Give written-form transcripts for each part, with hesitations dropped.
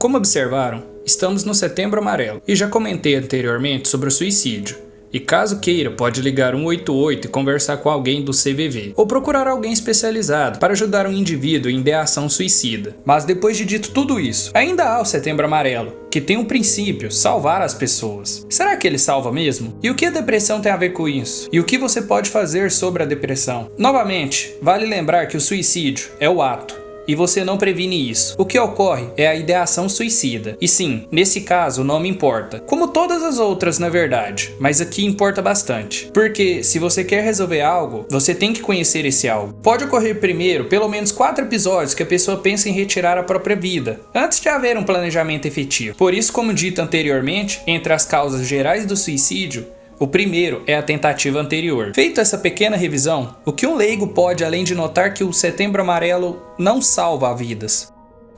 Como observaram, estamos no Setembro Amarelo e já comentei anteriormente sobre o suicídio. E caso queira, pode ligar 188 e conversar com alguém do CVV, ou procurar alguém especializado para ajudar um indivíduo em ideação suicida. Mas depois de dito tudo isso, ainda há o Setembro Amarelo, que tem um princípio: salvar as pessoas. Será que ele salva mesmo? E o que a depressão tem a ver com isso? E o que você pode fazer sobre a depressão? Novamente, vale lembrar que o suicídio é o ato, e você não previne isso. O que ocorre é a ideação suicida. E sim, nesse caso o nome importa. Como todas as outras, na verdade. Mas aqui importa bastante. Porque se você quer resolver algo, você tem que conhecer esse algo. Pode ocorrer primeiro pelo menos 4 episódios que a pessoa pensa em retirar a própria vida, antes de haver um planejamento efetivo. Por isso, como dito anteriormente, entre as causas gerais do suicídio, o primeiro é a tentativa anterior. Feita essa pequena revisão, o que um leigo pode, além de notar que o Setembro Amarelo não salva vidas?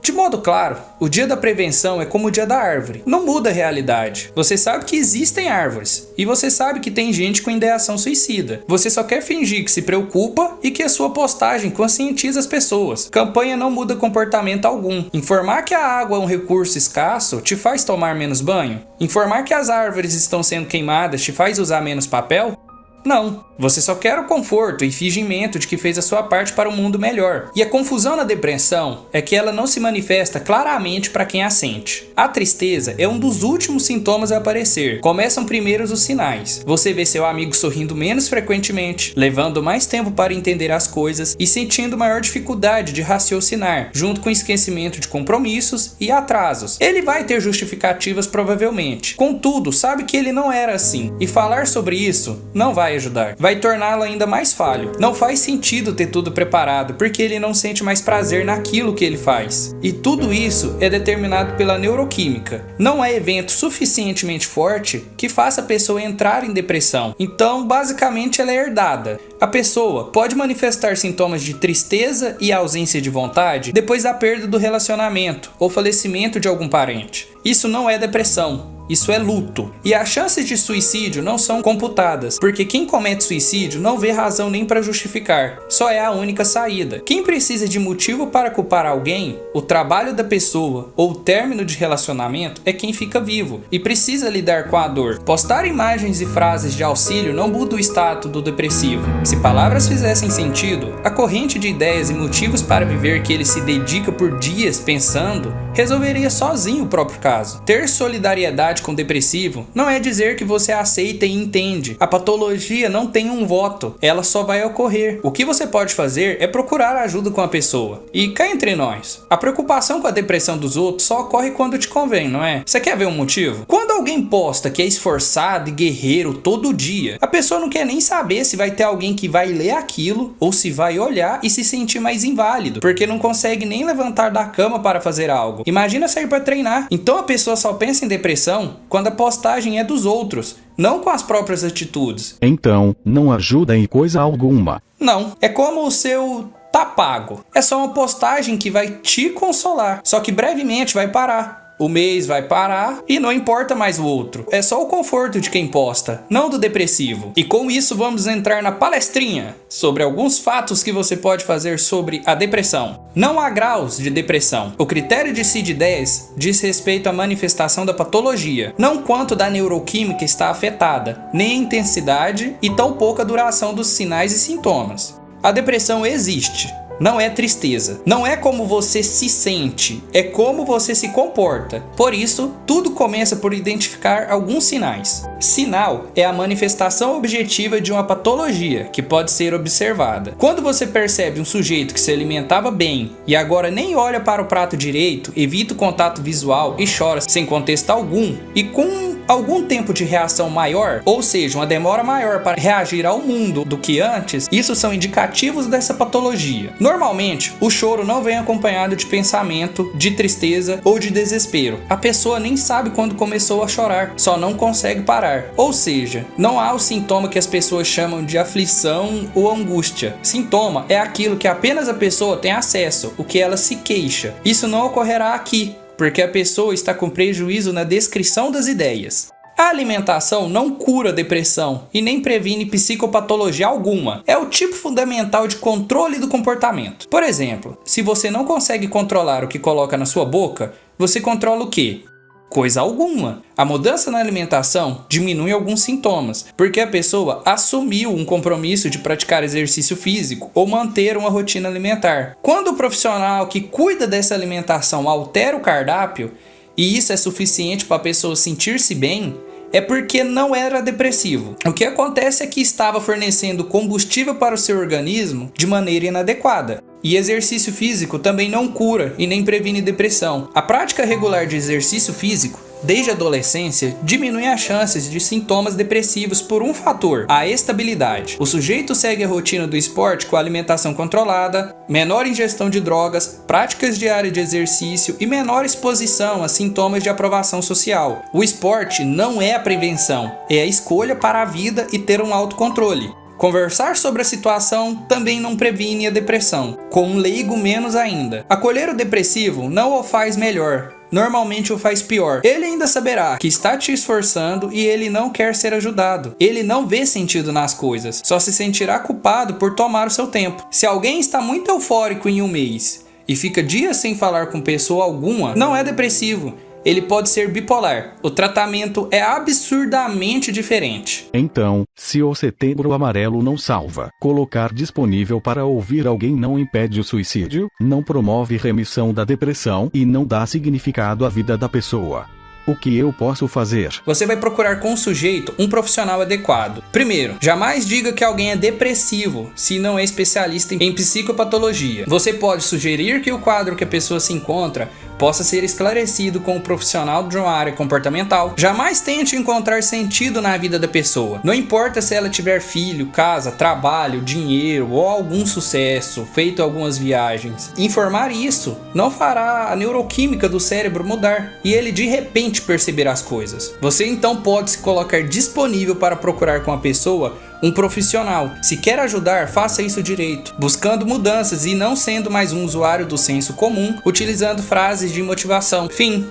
De modo claro, o dia da prevenção é como o dia da árvore. Não muda a realidade. Você sabe que existem árvores. E você sabe que tem gente com ideação suicida. Você só quer fingir que se preocupa e que a sua postagem conscientiza as pessoas. Campanha não muda comportamento algum. Informar que a água é um recurso escasso te faz tomar menos banho? Informar que as árvores estão sendo queimadas te faz usar menos papel? Não, você só quer o conforto e fingimento de que fez a sua parte para um mundo melhor. E a confusão na depressão é que ela não se manifesta claramente para quem a sente. A tristeza é um dos últimos sintomas a aparecer. Começam primeiro os sinais. Você vê seu amigo sorrindo menos frequentemente, levando mais tempo para entender as coisas e sentindo maior dificuldade de raciocinar, junto com esquecimento de compromissos e atrasos. Ele vai ter justificativas provavelmente. Contudo, sabe que ele não era assim. E falar sobre isso não vai ajudar. Vai torná-lo ainda mais falho. Não faz sentido ter tudo preparado, porque ele não sente mais prazer naquilo que ele faz. E tudo isso é determinado pela neuroquímica. Não é evento suficientemente forte que faça a pessoa entrar em depressão. Então, basicamente, ela é herdada. A pessoa pode manifestar sintomas de tristeza e ausência de vontade depois da perda do relacionamento ou falecimento de algum parente. Isso não é depressão. Isso é luto. E as chances de suicídio não são computadas, porque quem comete suicídio não vê razão nem para justificar. Só é a única saída. Quem precisa de motivo para culpar alguém, o trabalho da pessoa ou o término de relacionamento é quem fica vivo e precisa lidar com a dor. Postar imagens e frases de auxílio não muda o status do depressivo. Se palavras fizessem sentido, a corrente de ideias e motivos para viver que ele se dedica por dias pensando resolveria sozinho o próprio caso. Ter solidariedade com o depressivo não é dizer que você aceita e entende. A patologia não tem um voto, ela só vai ocorrer. O que você pode fazer é procurar ajuda com a pessoa. E cá entre nós, a preocupação com a depressão dos outros só ocorre quando te convém, não é? Você quer ver um motivo? Quando alguém posta que é esforçado e guerreiro todo dia, a pessoa não quer nem saber se vai ter alguém que vai ler aquilo ou se vai olhar e se sentir mais inválido, porque não consegue nem levantar da cama para fazer algo. Imagina sair para treinar. Então a pessoa só pensa em depressão quando a postagem é dos outros, não com as próprias atitudes. Então, não ajuda em coisa alguma. Não, é como o seu tá pago. É só uma postagem que vai te consolar, só que brevemente vai parar. O mês vai parar e não importa mais o outro. É só o conforto de quem posta, não do depressivo. E com isso vamos entrar na palestrinha sobre alguns fatos que você pode fazer sobre a depressão. Não há graus de depressão. O critério de CID-10 diz respeito à manifestação da patologia, não quanto da neuroquímica está afetada, nem a intensidade e tampouco a duração dos sinais e sintomas. A depressão existe. Não é tristeza. Não é como você se sente, é como você se comporta. Por isso, tudo começa por identificar alguns sinais. Sinal é a manifestação objetiva de uma patologia que pode ser observada. Quando você percebe um sujeito que se alimentava bem e agora nem olha para o prato direito, evita o contato visual e chora sem contexto algum, e com algum tempo de reação maior, ou seja, uma demora maior para reagir ao mundo do que antes, isso são indicativos dessa patologia. Normalmente, o choro não vem acompanhado de pensamento, de tristeza ou de desespero. A pessoa nem sabe quando começou a chorar, só não consegue parar. Ou seja, não há o sintoma que as pessoas chamam de aflição ou angústia. Sintoma é aquilo que apenas a pessoa tem acesso, o que ela se queixa. Isso não ocorrerá aqui, porque a pessoa está com prejuízo na descrição das ideias. A alimentação não cura depressão e nem previne psicopatologia alguma. É o tipo fundamental de controle do comportamento. Por exemplo, se você não consegue controlar o que coloca na sua boca, você controla o quê? Coisa alguma. A mudança na alimentação diminui alguns sintomas, porque a pessoa assumiu um compromisso de praticar exercício físico ou manter uma rotina alimentar. Quando o profissional que cuida dessa alimentação altera o cardápio, e isso é suficiente para a pessoa sentir-se bem, é porque não era depressivo. O que acontece é que estava fornecendo combustível para o seu organismo de maneira inadequada. E exercício físico também não cura e nem previne depressão. A prática regular de exercício físico, desde a adolescência, diminui as chances de sintomas depressivos por um fator: a estabilidade. O sujeito segue a rotina do esporte com a alimentação controlada, menor ingestão de drogas, práticas diárias de exercício e menor exposição a sintomas de aprovação social. O esporte não é a prevenção, é a escolha para a vida e ter um autocontrole. Conversar sobre a situação também não previne a depressão, com um leigo menos ainda. Acolher o depressivo não o faz melhor, normalmente o faz pior. Ele ainda saberá que está te esforçando e ele não quer ser ajudado. Ele não vê sentido nas coisas, só se sentirá culpado por tomar o seu tempo. Se alguém está muito eufórico em um mês e fica dias sem falar com pessoa alguma, não é depressivo. Ele pode ser bipolar. O tratamento é absurdamente diferente. Então, se o Setembro Amarelo não salva, colocar disponível para ouvir alguém não impede o suicídio, não promove remissão da depressão e não dá significado à vida da pessoa. O que eu posso fazer? Você vai procurar com o sujeito um profissional adequado. Primeiro, jamais diga que alguém é depressivo se não é especialista em psicopatologia. Você pode sugerir que o quadro que a pessoa se encontra possa ser esclarecido com o profissional de uma área comportamental. Jamais tente encontrar sentido na vida da pessoa. Não importa se ela tiver filho, casa, trabalho, dinheiro ou algum sucesso, feito algumas viagens. Informar isso não fará a neuroquímica do cérebro mudar e ele de repente perceber as coisas. Você então pode se colocar disponível para procurar com a pessoa um profissional. Se quer ajudar, faça isso direito, buscando mudanças e não sendo mais um usuário do senso comum, utilizando frases de motivação. Fim.